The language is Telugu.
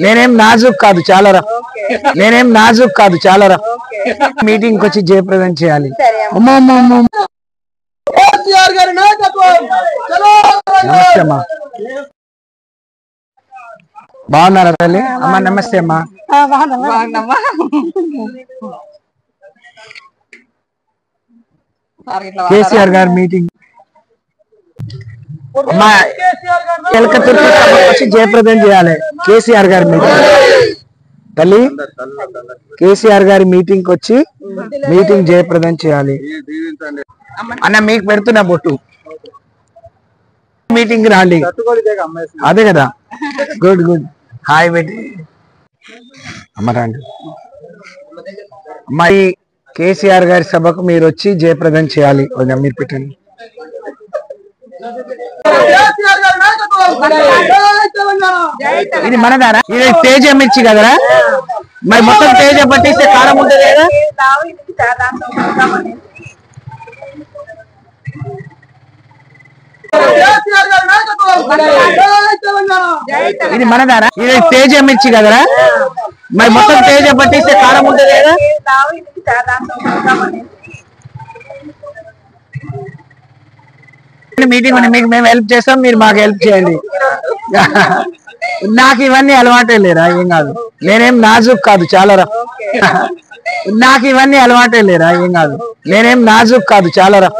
నేనేం నాజుక్ కాదు చాలా రా. నేనేం నాజుక్ కాదు చాలా రా. మీటింగ్ కి వచ్చి జయప్రదం చేయాలి. నమస్తే అమ్మా. బాగున్నారా తల్లి? అమ్మా నమస్తే అమ్మా. కేసీఆర్ గారి మీటింగ్ అమ్మా ఎలకతుర్తి వచ్చి జయప్రదం చేయాలి. కేసీఆర్ గారి మీటింగ్ తల్లి, కేసీఆర్ గారి మీటింగ్ వచ్చి మీటింగ్ జయప్రదం చేయాలి అన్న. మీకు పెడుతున్నా బొట్టు. మీటింగ్ రాండి. అదే కదా. Good good. హాయ్ బేటి. అమ్మ రండి. అమ్మాయి కేసీఆర్ గారి సభకు మీరు వచ్చి జయప్రదం చేయాలి. మీరు పెట్టండి. ఇది మనదారా? ఇది తేజ మిర్చి కదరా? మరి మొత్తం తేజ పట్టిస్తే కారం ఉంటుంది కదా. ఇది మనదారా? ఇది తేజ మిర్చి కదరా? మరి మొత్తం తేజ పట్టిస్తే కారం ఉంటుంది కదా. మీటింగ్ మీకు మేము హెల్ప్ చేస్తాం, మీరు మాకు హెల్ప్ చేయండి. నాకు ఇవన్నీ అలవాటే లేరా. ఏం కాదు. నేనేం నాజుక్ కాదు చాలా రా. నాకు ఇవన్నీ అలవాటే లేరా. ఏం కాదు. నేనేం నాజుక్ కాదు చాలా రా.